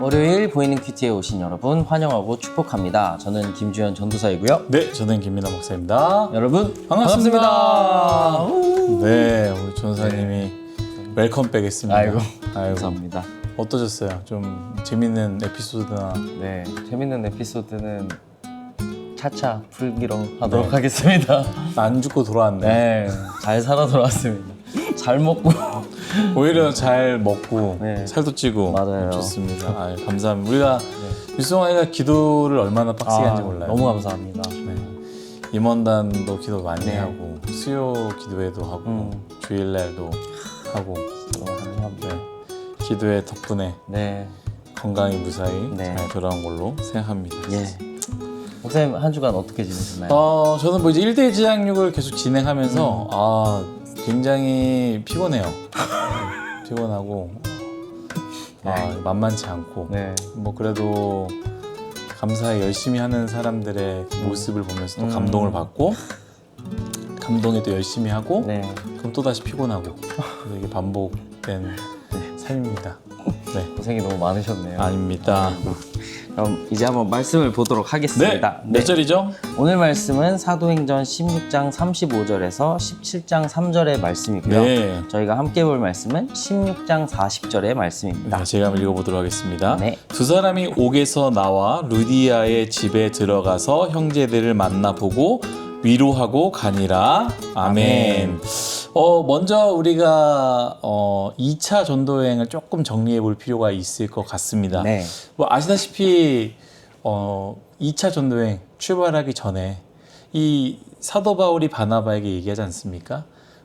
월요일 보이는 큐티에 오신 여러분 환영하고 축복합니다. 저는 김주현 전도사이고요. 네, 저는 김민아 목사입니다. 여러분 반갑습니다. 네, 우리 전도사님이 웰컴백 했습니다. 아이고, 감사합니다. 어떠셨어요? 좀 재밌는 에피소드나. 네, 재밌는 에피소드는 차차 풀기로 하도록 하겠습니다. 안 죽고 돌아왔네. 네, 잘 살아 돌아왔습니다. 잘 먹고 오히려 잘 먹고 네. 살도 찌고. 맞아요. 좋습니다. 감사합니다. 우리가 유승환이가 기도를 얼마나 빡세게 하는지 몰라요. 너무 감사합니다. 네. 임원단도 기도 많이 네. 하고 수요 기도회도 하고 주일날도 하고 너무 감사합니다. 네. 기도회 덕분에 네, 건강히 무사히 네. 잘 돌아온 걸로 생각합니다. 예. 목사님 한 주간 어떻게 지내셨나요? 저는 뭐 이제 1대 지향육을 계속 진행하면서 굉장히 피곤해요. 피곤하고 만만치 않고 네, 뭐 그래도 감사히 열심히 하는 사람들의 모습을 보면서 또 감동을 받고 감동에 또 열심히 하고 네. 그럼 또 다시 피곤하고 그래서 이게 반복된 삶입니다. 네, 고생이 너무 많으셨네요. 아닙니다. 그럼 이제 한번 말씀을 보도록 네, 하겠습니다. 몇 절이죠? 오늘 말씀은 사도행전 16장 35절에서 17장 3절의 말씀이고요. 네. 저희가 함께 볼 말씀은 16장 40절의 말씀입니다. 네, 제가 한번 읽어보도록 하겠습니다. 네. 두 사람이 옥에서 나와 루디아의 집에 들어가서 형제들을 만나보고 위로하고 가니라. 아멘. 먼저 우리가 2차 전도여행을 조금 정리해 볼 필요가 있을 것 같습니다. 네. 뭐 아시다시피 2차 전도여행 출발하기 전에 이 사도 바울이 바나바에게 얘기하지 않습니까?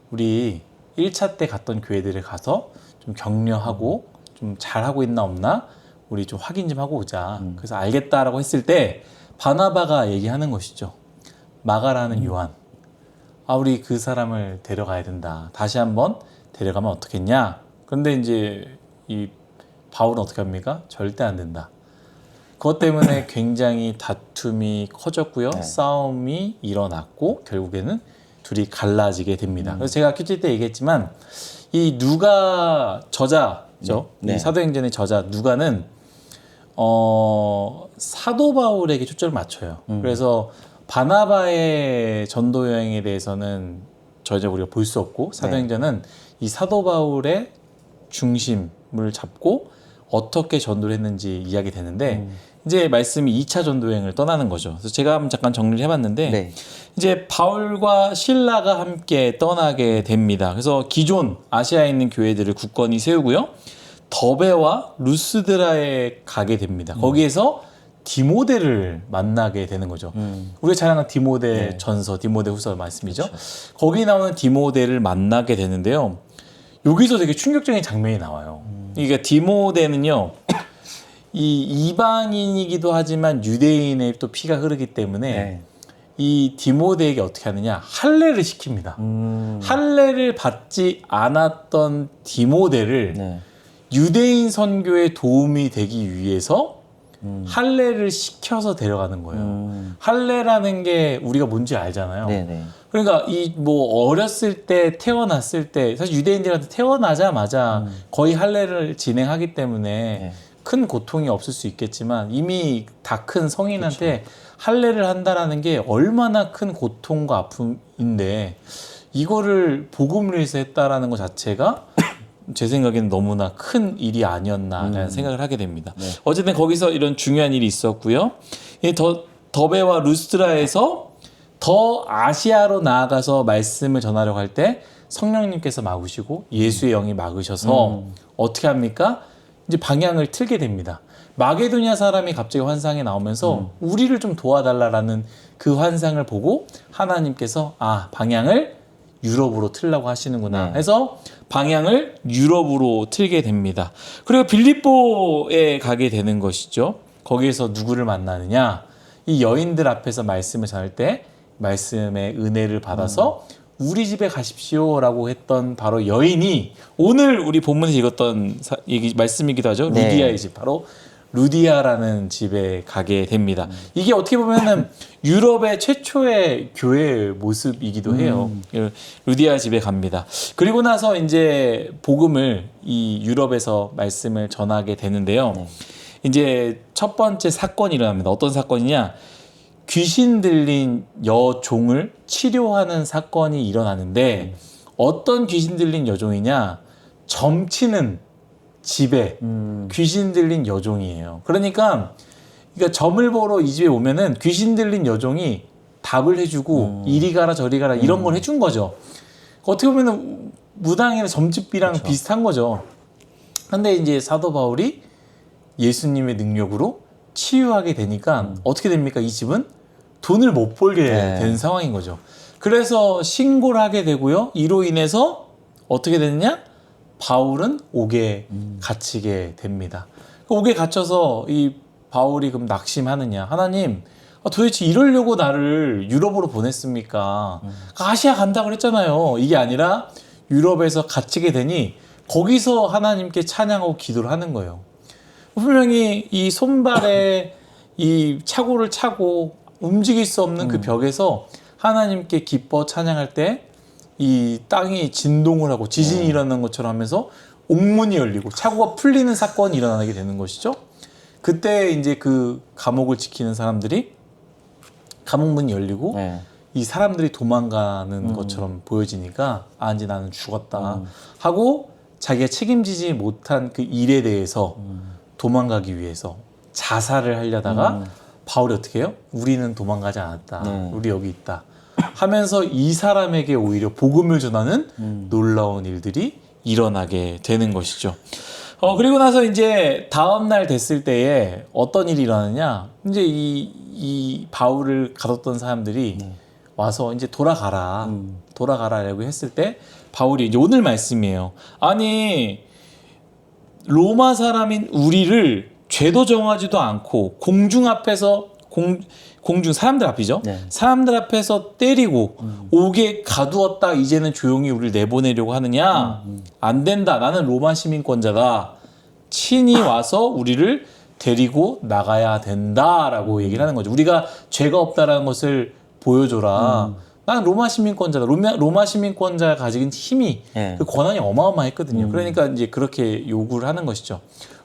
우리 1차 때 갔던 교회들에 가서 좀 격려하고 좀 잘하고 있나 없나 우리 좀 확인 좀 하고 오자. 그래서 알겠다라고 했을 때 바나바가 얘기하는 것이죠. 마가라는 요한. 우리 그 사람을 데려가야 된다. 다시 한번 데려가면 어떻겠냐? 그런데 이제 이 바울은 어떻게 합니까? 절대 안 된다. 그것 때문에 굉장히 다툼이 커졌고요. 네. 싸움이 일어났고 결국에는 둘이 갈라지게 됩니다. 그래서 제가 큐티 때 얘기했지만 이 누가 저자죠. 네. 이 사도행전의 저자 누가는 사도 바울에게 초점을 맞춰요. 그래서 바나바의 전도 여행에 대해서는 저희가 우리가 볼 수 없고 사도행전은 이 사도 바울의 중심을 잡고 어떻게 전도를 했는지 이야기 되는데 이제 말씀이 2차 전도 여행을 떠나는 거죠. 그래서 제가 한번 잠깐 정리를 해봤는데 네. 이제 바울과 실라가 함께 떠나게 됩니다. 그래서 기존 아시아에 있는 교회들을 굳건히 세우고요. 더베와 루스드라에 가게 됩니다. 거기에서 디모데를 만나게 되는 거죠. 우리가 잘 아는 디모데 네. 전서, 디모데 후서 말씀이죠. 그렇죠. 거기 나오는 디모데를 만나게 되는데요. 여기서 되게 충격적인 장면이 나와요. 그러니까 디모데는요, 이 이방인이기도 하지만 유대인의 또 피가 흐르기 때문에 네. 이 디모데에게 어떻게 하느냐, 할례를 시킵니다. 할례를 받지 않았던 디모데를 네. 유대인 선교에 도움이 되기 위해서 할례를 시켜서 데려가는 거예요. 할례라는 게 우리가 뭔지 알잖아요. 네네. 그러니까 이 뭐 어렸을 때 태어났을 때 사실 유대인들한테 태어나자마자 거의 할례를 진행하기 때문에 네. 큰 고통이 없을 수 있겠지만 이미 다 큰 성인한테 할례를 한다라는 게 얼마나 큰 고통과 아픔인데 이거를 복음을 위해서 했다라는 것 자체가 제 생각에는 너무나 큰 일이 아니었나라는 생각을 하게 됩니다. 네. 어쨌든 거기서 이런 중요한 일이 있었고요. 이 더베와 루스드라에서 더 아시아로 나아가서 말씀을 전하려고 할 때 성령님께서 막으시고 예수의 영이 막으셔서 어떻게 합니까? 이제 방향을 틀게 됩니다. 마게도냐 사람이 갑자기 환상에 나오면서 우리를 좀 도와달라라는 그 환상을 보고 하나님께서 방향을 유럽으로 틀라고 하시는구나 해서 방향을 유럽으로 틀게 됩니다. 그리고 빌립보에 가게 되는 것이죠. 거기에서 누구를 만나느냐? 이 여인들 앞에서 말씀을 전할 때 말씀의 은혜를 받아서 우리 집에 가십시오라고 했던 바로 여인이 오늘 우리 본문에서 읽었던 말씀이기도 하죠. 네. 루디아의 집, 바로 루디아라는 집에 가게 됩니다. 이게 어떻게 보면은 유럽의 최초의 교회의 모습이기도 해요. 루디아 집에 갑니다. 그리고 나서 이제 복음을 이 유럽에서 말씀을 전하게 되는데요. 이제 첫 번째 사건이 일어납니다. 어떤 사건이냐? 귀신 들린 여종을 치료하는 사건이 일어나는데 어떤 귀신 들린 여종이냐? 점치는 집에 귀신 들린 여종이에요. 그러니까 점을 보러 이 집에 오면은 귀신 들린 여종이 답을 해주고 이리 가라 저리 가라 이런 걸 해준 거죠. 어떻게 보면은 무당이나 점집비랑 그쵸. 비슷한 거죠. 근데 이제 사도 바울이 예수님의 능력으로 치유하게 되니까 어떻게 됩니까? 이 집은 돈을 못 벌게 네. 된 상황인 거죠. 그래서 신고를 하게 되고요. 이로 인해서 어떻게 됐냐? 바울은 옥에 갇히게 됩니다. 그 옥에 갇혀서 이 바울이 그럼 낙심하느냐? 하나님, 도대체 이러려고 나를 유럽으로 보냈습니까? 아시아 간다 그랬잖아요. 이게 아니라 유럽에서 갇히게 되니 거기서 하나님께 찬양하고 기도를 하는 거예요. 분명히 이 손발에 이 차고를 차고 움직일 수 없는 그 벽에서 하나님께 기뻐 찬양할 때 이 땅이 진동을 하고 지진이 일어나는 것처럼 하면서 옥문이 열리고 차고가 풀리는 사건이 일어나게 되는 것이죠. 그때 이제 그 감옥을 지키는 사람들이 감옥 문이 열리고 네. 이 사람들이 도망가는 것처럼 보여지니까 아 이제 나는 죽었다 하고 자기가 책임지지 못한 그 일에 대해서 도망가기 위해서 자살을 하려다가 바울이 어떻게 해요? 우리는 도망가지 않았다. 네. 우리 여기 있다. 하면서 이 사람에게 오히려 복음을 전하는 놀라운 일들이 일어나게 되는 것이죠. 그리고 나서 이제 다음날 됐을 때에 어떤 일이 일어나느냐. 이제 이 바울을 가뒀던 사람들이 와서 이제 돌아가라라고 했을 때 바울이 이제 오늘 말씀이에요. 아니, 로마 사람인 우리를 죄도 정하지도 않고 공중 앞에서 공중 사람들 앞이죠. 네. 사람들 앞에서 때리고 옥에 가두었다. 이제는 조용히 우리를 내보내려고 하느냐? 안 된다. 나는 로마 시민권자가 친히 와서 우리를 데리고 나가야 된다라고 얘기를 하는 거죠. 우리가 죄가 없다라는 것을 보여줘라. 나는 로마 시민권자다. 로마 시민권자가 가진 힘이 네. 그 권한이 어마어마했거든요. 그러니까 이제 그렇게 요구를 하는 것이죠.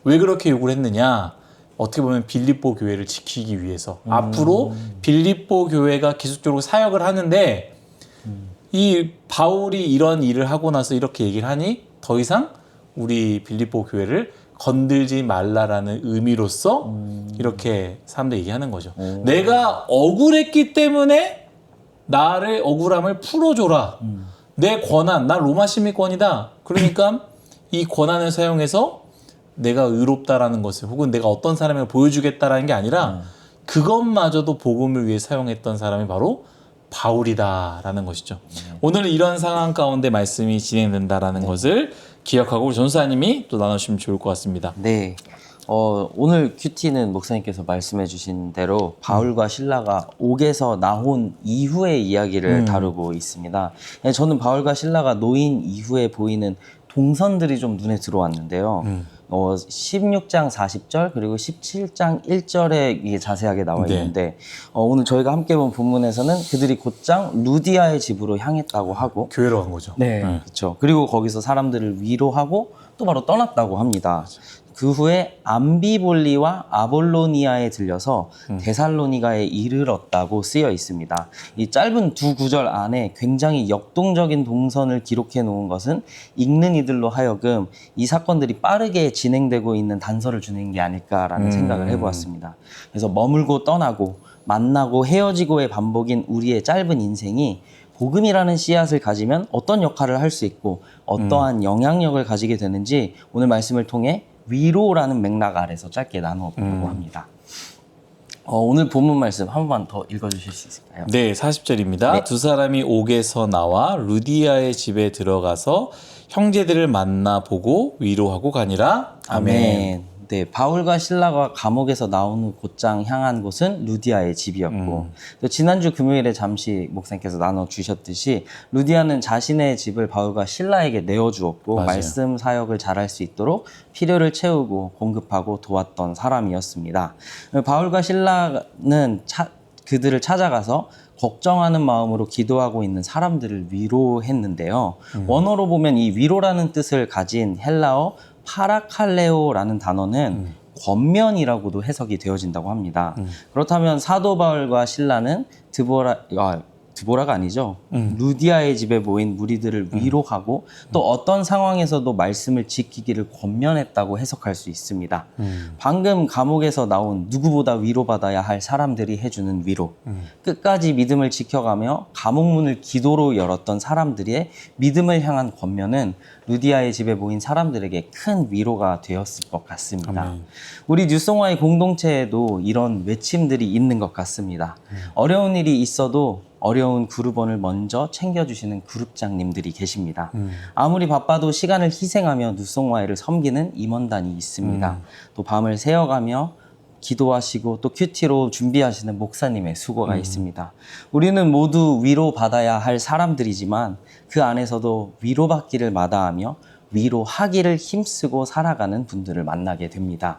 왜 그렇게 요구를 했느냐? 어떻게 보면 빌립보 교회를 지키기 위해서 앞으로 빌립보 교회가 계속적으로 사역을 하는데 이 바울이 이런 일을 하고 나서 이렇게 얘기를 하니 더 이상 우리 빌립보 교회를 건들지 말라라는 의미로서 이렇게 사람들이 얘기하는 거죠. 내가 억울했기 때문에 나를 억울함을 풀어줘라. 내 권한, 나 로마 시민권이다. 그러니까 이 권한을 사용해서 내가 의롭다라는 것을 혹은 내가 어떤 사람을 보여주겠다라는 게 아니라 그것마저도 복음을 위해 사용했던 사람이 바로 바울이다라는 것이죠. 오늘은 이런 상황 가운데 말씀이 진행된다라는 것을 기억하고 우리 전사님이 또 나누시면 좋을 것 같습니다. 네. 오늘 큐티는 목사님께서 말씀해 주신 대로 바울과 실라가 옥에서 나온 이후의 이야기를 다루고 있습니다. 저는 바울과 실라가 놓인 이후에 보이는 동선들이 좀 눈에 들어왔는데요. 16장 40절 그리고 17장 1절에 이게 자세하게 나와 있는데 오늘 저희가 함께 본 본문에서는 그들이 곧장 루디아의 집으로 향했다고 하고 교회로 간 거죠. 네, 그렇죠. 그리고 거기서 사람들을 위로하고 또 바로 떠났다고 합니다. 그 후에 암비볼리와 아볼로니아에 들려서 데살로니가에 이르렀다고 쓰여 있습니다. 이 짧은 두 구절 안에 굉장히 역동적인 동선을 기록해 놓은 것은 읽는 이들로 하여금 이 사건들이 빠르게 진행되고 있는 단서를 주는 게 아닐까라는 생각을 해보았습니다. 그래서 머물고 떠나고 만나고 헤어지고의 반복인 우리의 짧은 인생이 복음이라는 씨앗을 가지면 어떤 역할을 할 수 있고 어떠한 영향력을 가지게 되는지 오늘 말씀을 통해 위로라는 맥락 아래서 짧게 나누어 보려고 합니다. 오늘 본문 말씀 한 번만 더 읽어주실 수 있을까요? 네, 40절입니다. 네. 두 사람이 옥에서 나와 루디아의 집에 들어가서 형제들을 만나보고 위로하고 가니라. 아멘. 네, 바울과 실라가 감옥에서 나온 후 곧장 향한 곳은 루디아의 집이었고 또 지난주 금요일에 잠시 목사님께서 나눠주셨듯이 루디아는 자신의 집을 바울과 실라에게 내어주었고 맞아요. 말씀 사역을 잘할 수 있도록 필요를 채우고 공급하고 도왔던 사람이었습니다. 바울과 실라는 그들을 찾아가서 걱정하는 마음으로 기도하고 있는 사람들을 위로했는데요. 원어로 보면 이 위로라는 뜻을 가진 헬라어 파라칼레오라는 단어는 권면이라고도 해석이 되어진다고 합니다. 그렇다면 사도 바울과 실라는 드보라가 아니죠. 루디아의 집에 모인 무리들을 위로하고 또 어떤 상황에서도 말씀을 지키기를 권면했다고 해석할 수 있습니다. 방금 감옥에서 나온 누구보다 위로받아야 할 사람들이 해주는 위로, 끝까지 믿음을 지켜가며 감옥문을 기도로 열었던 사람들의 믿음을 향한 권면은 루디아의 집에 모인 사람들에게 큰 위로가 되었을 것 같습니다. 아멘. 우리 뉴송화의 공동체에도 이런 외침들이 있는 것 같습니다. 어려운 일이 있어도 어려운 그룹원을 먼저 챙겨주시는 그룹장님들이 계십니다. 아무리 바빠도 시간을 희생하며 뉴송화회를 섬기는 임원단이 있습니다. 또 밤을 새어가며 기도하시고 또 큐티로 준비하시는 목사님의 수고가 있습니다. 우리는 모두 위로받아야 할 사람들이지만 그 안에서도 위로받기를 마다하며 위로하기를 힘쓰고 살아가는 분들을 만나게 됩니다.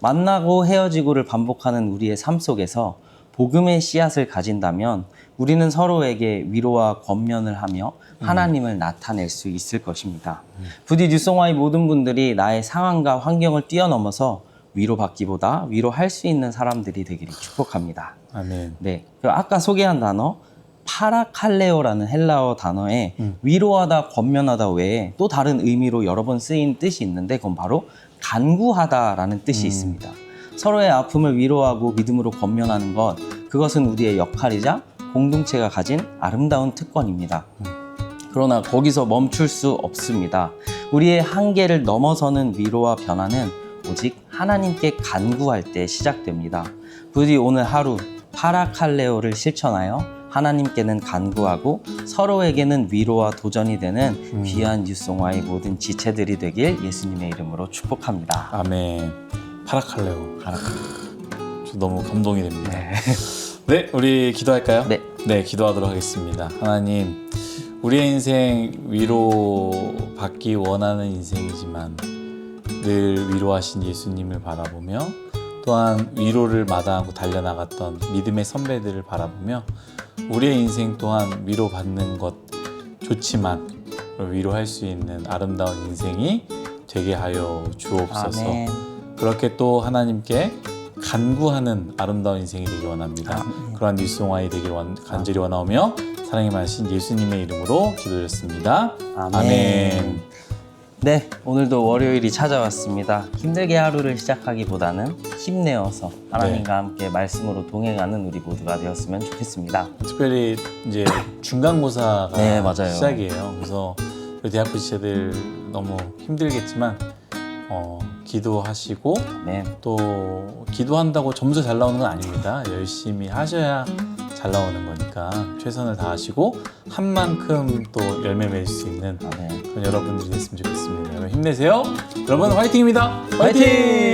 만나고 헤어지고를 반복하는 우리의 삶 속에서 복음의 씨앗을 가진다면 우리는 서로에게 위로와 권면을 하며 하나님을 나타낼 수 있을 것입니다. 부디 뉴송화의 모든 분들이 나의 상황과 환경을 뛰어넘어서 위로받기보다 위로할 수 있는 사람들이 되기를 축복합니다. 아멘. 네, 그리고 아까 소개한 단어 파라칼레오라는 헬라어 단어에 위로하다, 권면하다 외에 또 다른 의미로 여러 번 쓰인 뜻이 있는데 그건 바로 간구하다라는 뜻이 있습니다. 서로의 아픔을 위로하고 믿음으로 권면하는 것, 그것은 우리의 역할이자 공동체가 가진 아름다운 특권입니다. 그러나 거기서 멈출 수 없습니다. 우리의 한계를 넘어서는 위로와 변화는 오직 하나님께 간구할 때 시작됩니다. 부디 오늘 하루 파라칼레오를 실천하여 하나님께는 간구하고 서로에게는 위로와 도전이 되는 귀한 뉴송화의 모든 지체들이 되길 예수님의 이름으로 축복합니다. 아멘. 파라칼레오. 저 너무 감동이 됩니다. 네. 네, 우리 기도할까요? 네. 네, 기도하도록 하겠습니다. 하나님, 우리의 인생 위로받기 원하는 인생이지만 늘 위로하신 예수님을 바라보며 또한 위로를 마다하고 달려나갔던 믿음의 선배들을 바라보며 우리의 인생 또한 위로받는 것 좋지만 위로할 수 있는 아름다운 인생이 되게 하여 주옵소서. 아멘. 그렇게 또 하나님께 간구하는 아름다운 인생이 되길 원합니다. 그러한 뉴송화이 되길 간절히 원하오며 사랑이 많으신 예수님의 이름으로 기도드렸습니다. 아멘. 네, 오늘도 월요일이 찾아왔습니다. 힘들게 하루를 시작하기보다는 힘내어서 하나님과 함께 말씀으로 동행하는 우리 모두가 되었으면 좋겠습니다. 특별히 이제 중간고사가 네, 맞아요. 시작이에요. 그래서 우리 대학부 지체들 너무 힘들겠지만 기도하시고 네. 또 기도한다고 점수 잘 나오는 건 아닙니다. 열심히 하셔야 잘 나오는 거니까 최선을 다하시고 한 만큼 또 열매 맺을 수 있는 네. 그런 여러분들이 됐으면 좋겠습니다. 여러분 힘내세요. 여러분 화이팅입니다. 화이팅!